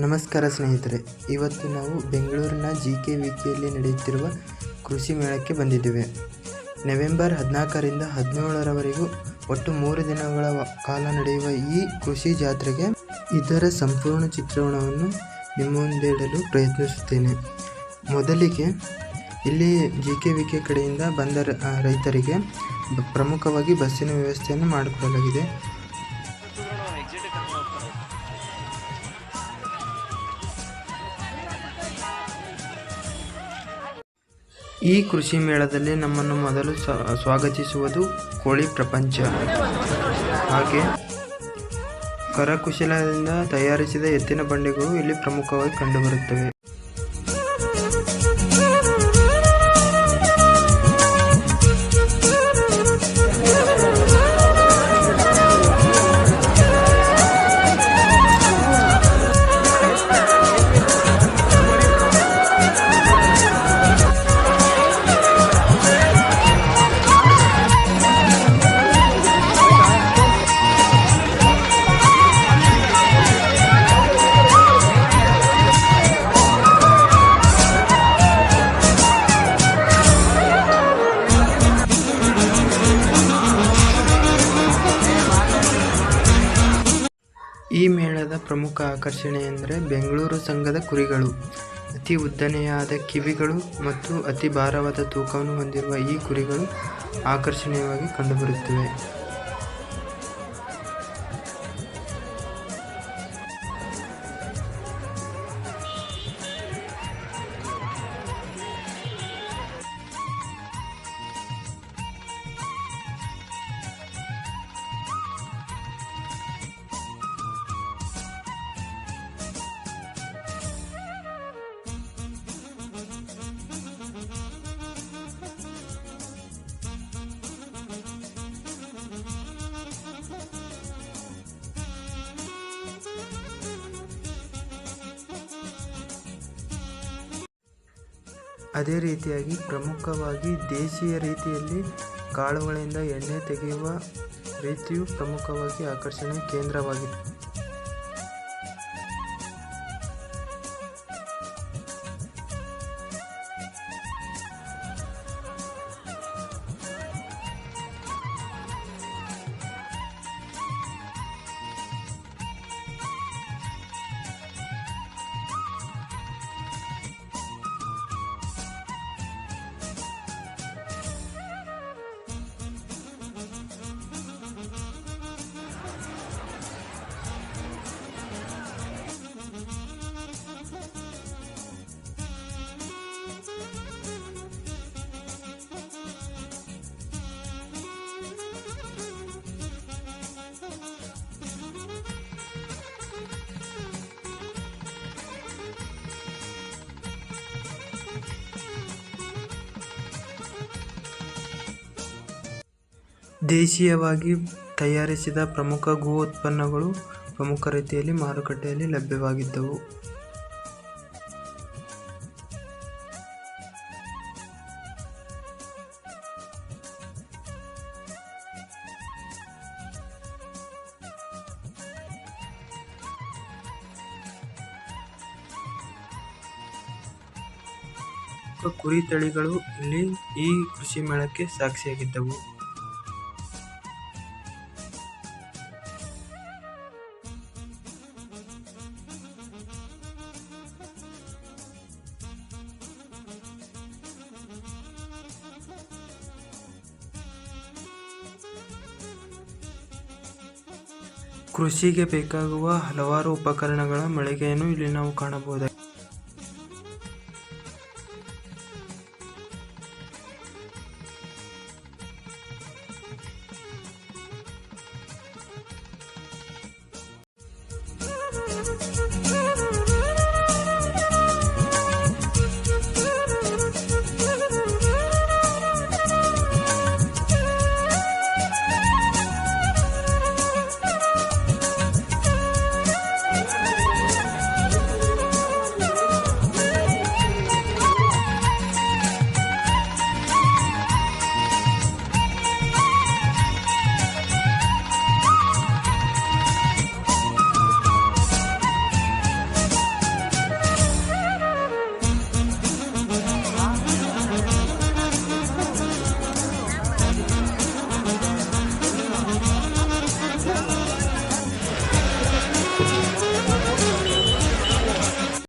ನಮಸ್ಕಾರ ಸ್ನೇಹಿತರೆ, ಇವತ್ತು ನಾವು ಬೆಂಗಳೂರಿನ GKVKಯಲ್ಲಿ ನಡೆಯುತ್ತಿರುವ ಕೃಷಿ ಮೇಳಕ್ಕೆ ಬಂದಿದ್ದೇವೆ. ನವೆಂಬರ್ 14ರಿಂದ 17ರವರೆಗೂ ಒಟ್ಟು 3 ದಿನಗಳ ಕಾಲ ನಡೆಯುವ ಈ ಕೃಷಿ ಜಾತ್ರೆಗೆ ಇದರ ಸಂಪೂರ್ಣ ಚಿತ್ರಣವನ್ನು ನಿಮ್ಮ ಮುಂದೆ ಇಡಲು ಪ್ರಯತ್ನಿಸುತ್ತೇನೆ. ಮೊದಲಿಗೆ ಇಲ್ಲಿ GKVK ಕಡೆಯಿಂದ ಬಂದ ರೈತರಿಗೆ ಪ್ರಮುಖವಾಗಿ ಬಸ್ಸಿನ ವ್ಯವಸ್ಥೆಯನ್ನು ಮಾಡಿಕೊಡಲಾಗಿದೆ. ಈ ಕೃಷಿ ಮೇಳದಲ್ಲಿ ನಮ್ಮನ್ನು ಮೊದಲು ಸ್ವಾಗತಿಸುವುದು ಕೋಳಿ ಪ್ರಪಂಚ. ಹಾಗೆ ಕರಕುಶಲದಿಂದ ತಯಾರಿಸಿದ ಎತ್ತಿನ ಬಂಡಿಗಳು ಇಲ್ಲಿ ಪ್ರಮುಖವಾಗಿ ಕಂಡುಬರುತ್ತವೆ. ಈ ಮೇಳದ ಪ್ರಮುಖ ಆಕರ್ಷಣೆ ಎಂದರೆ ಬೆಂಗಳೂರು ಸಂಘದ ಕುರಿಗಳು. ಅತಿ ಉದ್ದನೆಯಾದ ಕಿವಿಗಳು ಮತ್ತು ಅತಿ ಭಾರವಾದ ತೂಕವನ್ನು ಹೊಂದಿರುವ ಈ ಕುರಿಗಳು ಆಕರ್ಷಣೀಯವಾಗಿ ಕಂಡುಬರುತ್ತವೆ. ಅದೇ ರೀತಿಯಾಗಿ ಪ್ರಮುಖವಾಗಿ ದೇಶೀಯ ರೀತಿಯಲ್ಲಿ ಕಾಳುಗಳಿಂದ ಎಣ್ಣೆ ತೆಗೆಯುವ ರೀತಿಯು ಪ್ರಮುಖವಾಗಿ ಆಕರ್ಷಣೆಯ ಕೇಂದ್ರವಾಗಿದೆ. ದೇಶೀಯವಾಗಿ ತಯಾರಿಸಿದ ಪ್ರಮುಖ ಗೋ ಉತ್ಪನ್ನಗಳು ಪ್ರಮುಖ ರೀತಿಯಲ್ಲಿ ಮಾರುಕಟ್ಟೆಯಲ್ಲಿ ಲಭ್ಯವಾಗಿದ್ದವು. ಕುರಿ ತಳಿಗಳು ಇಲ್ಲಿ ಈ ಕೃಷಿ ಮೇಳಕ್ಕೆ ಸಾಕ್ಷಿಯಾಗಿದ್ದವು. ಕೃಷಿಗೆ ಬೇಕಾಗುವ ಹಲವಾರು ಉಪಕರಣಗಳ ಮಳಿಗೆಯನ್ನು ಇಲ್ಲಿ ನಾವು ಕಾಣಬಹುದಾಗಿದೆ.